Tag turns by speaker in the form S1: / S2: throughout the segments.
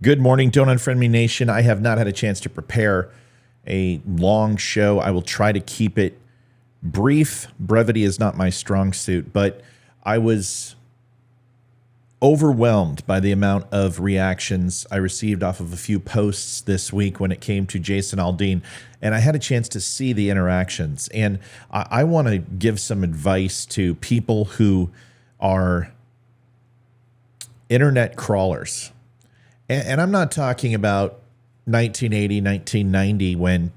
S1: Good morning, Don't Unfriend Me Nation. I have not had a chance to prepare a long show. I will try to keep it brief. Brevity is not my strong suit, but I was overwhelmed by the amount of reactions I received off of a few posts this week when it came to Jason Aldean, and I had a chance to see the interactions. And I want to give some advice to people who are internet crawlers. And I'm not talking about 1980, 1990, when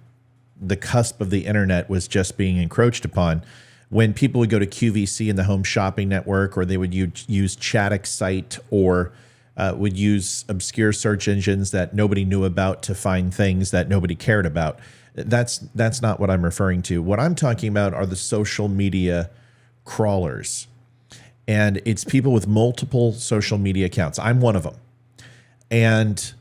S1: the cusp of the internet was just being encroached upon, when people would go to QVC in the Home Shopping Network, or they would use Chat-Excite, or would use obscure search engines that nobody knew about to find things that nobody cared about. That's not what I'm referring to. What I'm talking about are the social media crawlers. And it's people with multiple social media accounts. I'm one of them. And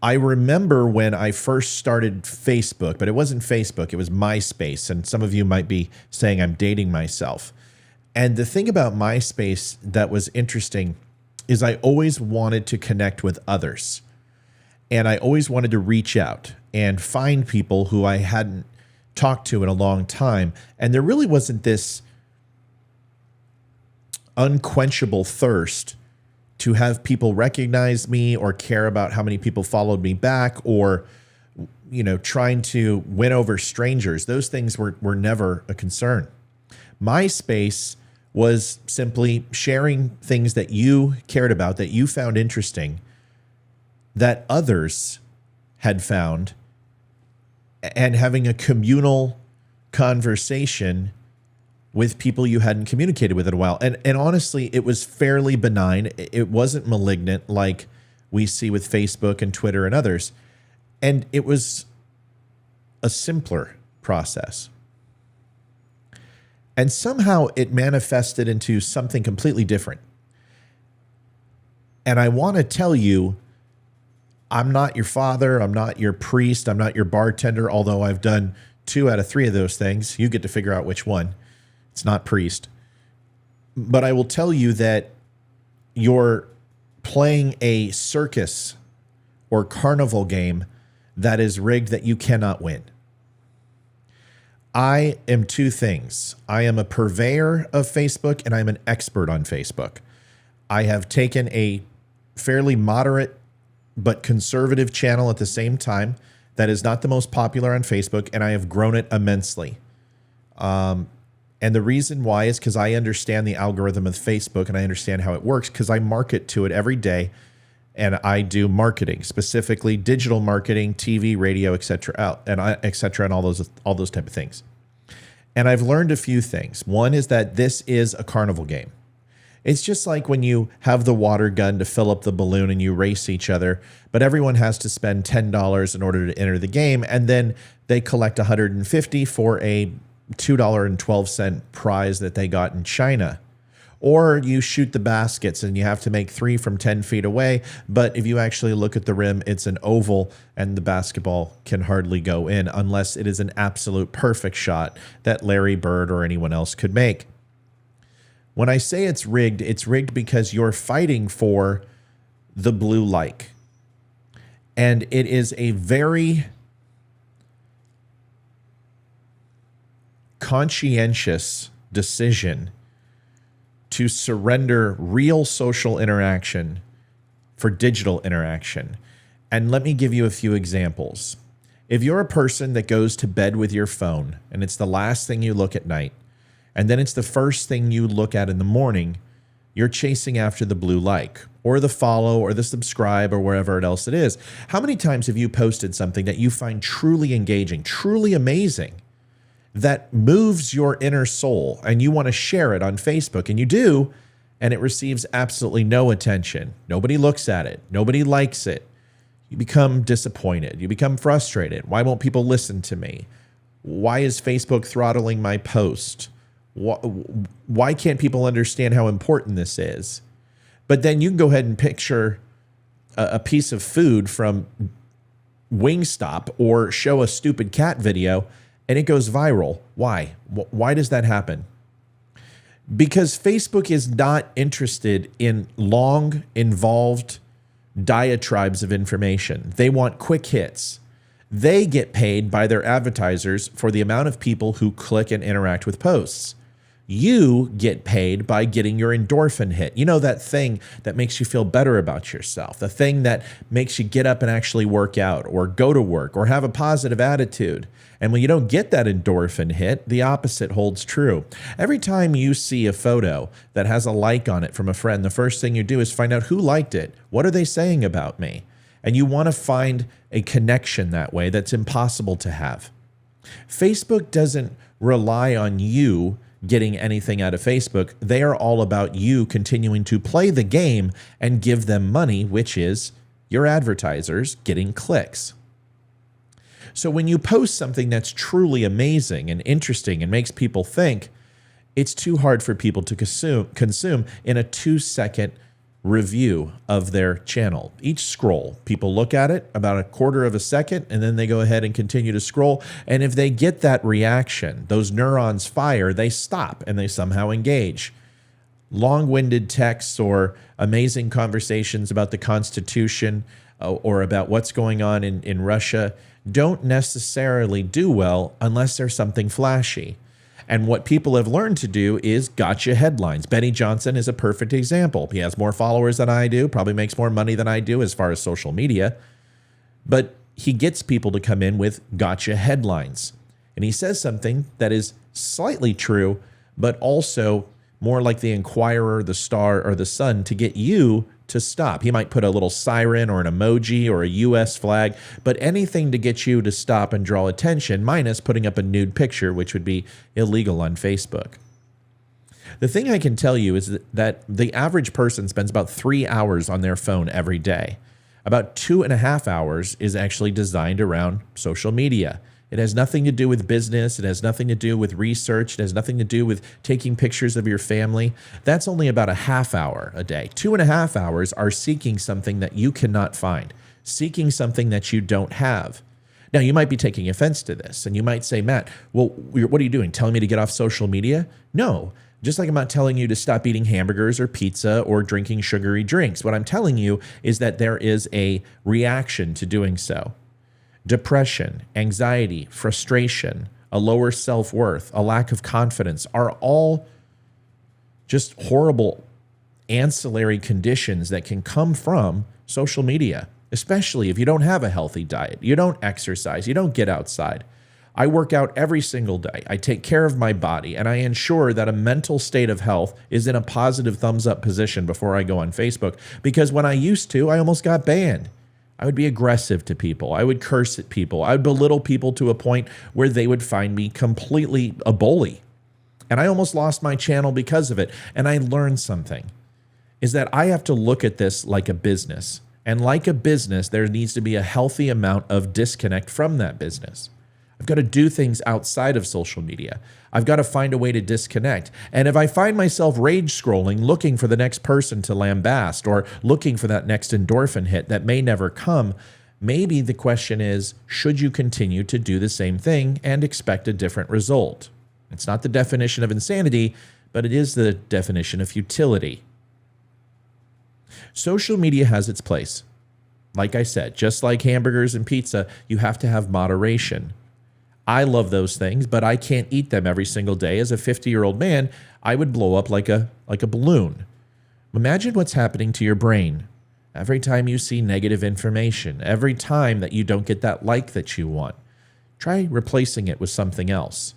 S1: I remember when I first started Facebook, but it wasn't Facebook, it was Myspace. And some of you might be saying I'm dating myself. And the thing about Myspace that was interesting is I always wanted to connect with others. And I always wanted to reach out and find people who I hadn't talked to in a long time. And there really wasn't this unquenchable thirst to have people recognize me or care about how many people followed me back, or, trying to win over strangers. Those things were never a concern. MySpace was simply sharing things that you cared about, that you found interesting, that others had found, and having a communal conversation with people you hadn't communicated with in a while. And honestly, it was fairly benign. It wasn't malignant like we see with Facebook and Twitter and others. And it was a simpler process. And somehow it manifested into something completely different. And I want to tell you, I'm not your father, I'm not your priest, I'm not your bartender, although I've done 2 out of 3 of those things. You get to figure out which one. It's not priest. But I will tell you that you're playing a circus or carnival game that is rigged, that you cannot win. I am 2 things. I am a purveyor of Facebook, and I'm an expert on Facebook. I have taken a fairly moderate but conservative channel at the same time that is not the most popular on Facebook, and I have grown it immensely. And the reason why is because I understand the algorithm of Facebook, and I understand how it works because I market to it every day, and I do marketing, specifically digital marketing, TV, radio, et cetera, and all those type of things. And I've learned a few things. One is that this is a carnival game. It's just like when you have the water gun to fill up the balloon and you race each other, but everyone has to spend $10 in order to enter the game, and then they collect $150 for a $2.12 prize that they got in China. Or you shoot the baskets and you have to make 3 from 10 feet away, but if you actually look at the rim, it's an oval and the basketball can hardly go in unless it is an absolute perfect shot that Larry Bird or anyone else could make. When I say it's rigged because you're fighting for the blue like. And it is a very conscientious decision to surrender real social interaction for digital interaction. And let me give you a few examples. If you're a person that goes to bed with your phone and it's the last thing you look at night, and then it's the first thing you look at in the morning, you're chasing after the blue like, or the follow, or the subscribe, or wherever else it is. How many times have you posted something that you find truly engaging, truly amazing, that moves your inner soul, and you want to share it on Facebook, and you do, and it receives absolutely no attention? Nobody looks at it. Nobody likes it. You become disappointed. You become frustrated. Why won't people listen to me? Why is Facebook throttling my post? Why can't people understand how important this is? But then you can go ahead and picture a piece of food from Wingstop or show a stupid cat video and it goes viral. Why? Why does that happen? Because Facebook is not interested in long, involved diatribes of information. They want quick hits. They get paid by their advertisers for the amount of people who click and interact with posts. You get paid by getting your endorphin hit. You know, that thing that makes you feel better about yourself, the thing that makes you get up and actually work out or go to work or have a positive attitude. And when you don't get that endorphin hit, the opposite holds true. Every time you see a photo that has a like on it from a friend, the first thing you do is find out who liked it. What are they saying about me? And you want to find a connection that way that's impossible to have. Facebook doesn't rely on you getting anything out of Facebook. They are all about you continuing to play the game and give them money, which is your advertisers getting clicks. So when you post something that's truly amazing and interesting and makes people think, it's too hard for people to consume in a 2-second review of their channel. Each scroll, people look at it about a quarter of a second, and then they go ahead and continue to scroll. And if they get that reaction, those neurons fire, they stop and they somehow engage. Long-winded texts or amazing conversations about the Constitution or about what's going on in Russia don't necessarily do well unless there's something flashy. And what people have learned to do is gotcha headlines. Benny Johnson is a perfect example. He has more followers than I do, probably makes more money than I do as far as social media. But he gets people to come in with gotcha headlines. And he says something that is slightly true, but also more like the Inquirer, the Star, or the Sun to get you to stop. He might put a little siren or an emoji or a US flag, but anything to get you to stop and draw attention, minus putting up a nude picture, which would be illegal on Facebook. The thing I can tell you is that the average person spends about 3 hours on their phone every day. About 2.5 hours is actually designed around social media. It has nothing to do with business. It has nothing to do with research. It has nothing to do with taking pictures of your family. That's only about a half hour a day. 2.5 hours are seeking something that you cannot find, seeking something that you don't have. Now, you might be taking offense to this, and you might say, Matt, well, what are you doing? Telling me to get off social media? No. Just like I'm not telling you to stop eating hamburgers or pizza or drinking sugary drinks. What I'm telling you is that there is a reaction to doing so. Depression, anxiety, frustration, a lower self-worth, a lack of confidence are all just horrible ancillary conditions that can come from social media, especially if you don't have a healthy diet, you don't exercise, you don't get outside. I work out every single day. I take care of my body, and I ensure that a mental state of health is in a positive thumbs up position before I go on Facebook, because when I used to, I almost got banned. I would be aggressive to people. I would curse at people. I would belittle people to a point where they would find me completely a bully. And I almost lost my channel because of it. And I learned something, is that I have to look at this like a business. And like a business, there needs to be a healthy amount of disconnect from that business. I've got to do things outside of social media. I've got to find a way to disconnect. And if I find myself rage scrolling, looking for the next person to lambast or looking for that next endorphin hit that may never come, maybe the question is, should you continue to do the same thing and expect a different result? It's not the definition of insanity, but it is the definition of futility. Social media has its place. Like I said, just like hamburgers and pizza, you have to have moderation. I love those things, but I can't eat them every single day. As a 50-year-old man, I would blow up like a balloon. Imagine what's happening to your brain every time you see negative information, every time that you don't get that like that you want. Try replacing it with something else,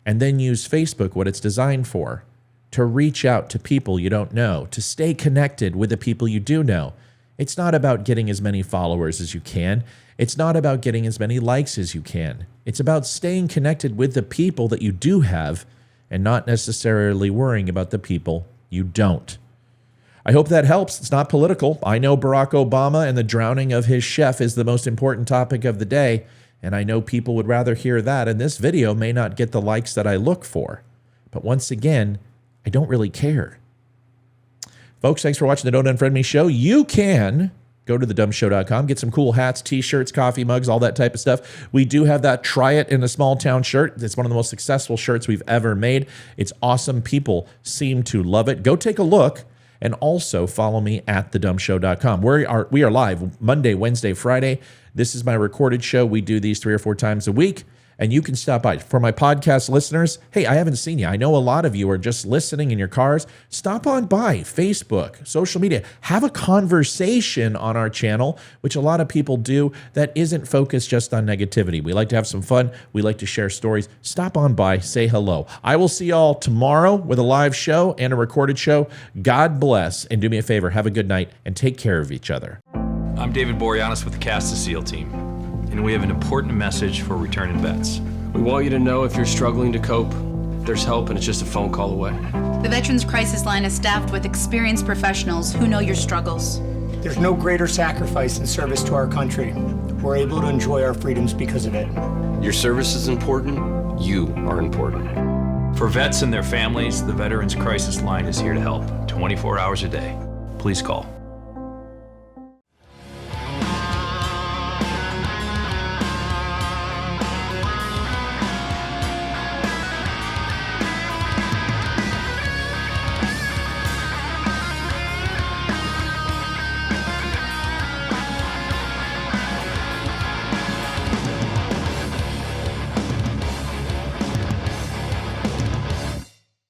S1: and then use Facebook, what it's designed for, to reach out to people you don't know, to stay connected with the people you do know. It's not about getting as many followers as you can. It's not about getting as many likes as you can. It's about staying connected with the people that you do have and not necessarily worrying about the people you don't. I hope that helps. It's not political. I know Barack Obama and the drowning of his chef is the most important topic of the day, and I know people would rather hear that, and this video may not get the likes that I look for. But once again, I don't really care. Folks, thanks for watching the Don't Unfriend Me show. You can go to thedumbshow.com, get some cool hats, t-shirts, coffee mugs, all that type of stuff. We do have that Try It in a Small Town shirt. It's one of the most successful shirts we've ever made. It's awesome. People seem to love it. Go take a look And also follow me at thedumbshow.com. We are live Monday, Wednesday, Friday. This is my recorded show. We do these 3 or 4 times a week. And you can stop by. For my podcast listeners, hey, I haven't seen you. I know a lot of you are just listening in your cars. Stop on by Facebook, social media. Have a conversation on our channel, which a lot of people do, that isn't focused just on negativity. We like to have some fun. We like to share stories. Stop on by. Say hello. I will see y'all tomorrow with a live show and a recorded show. God bless. And do me a favor. Have a good night and take care of each other.
S2: I'm David Boreanaz with the Cast of SEAL team, and we have an important message for returning vets.
S3: We want you to know if you're struggling to cope, there's help and it's just a phone call away.
S4: The Veterans Crisis Line is staffed with experienced professionals who know your struggles.
S5: There's no greater sacrifice in service to our country. We're able to enjoy our freedoms because of it.
S3: Your service is important, you are important.
S2: For vets and their families, the Veterans Crisis Line is here to help 24 hours a day. Please call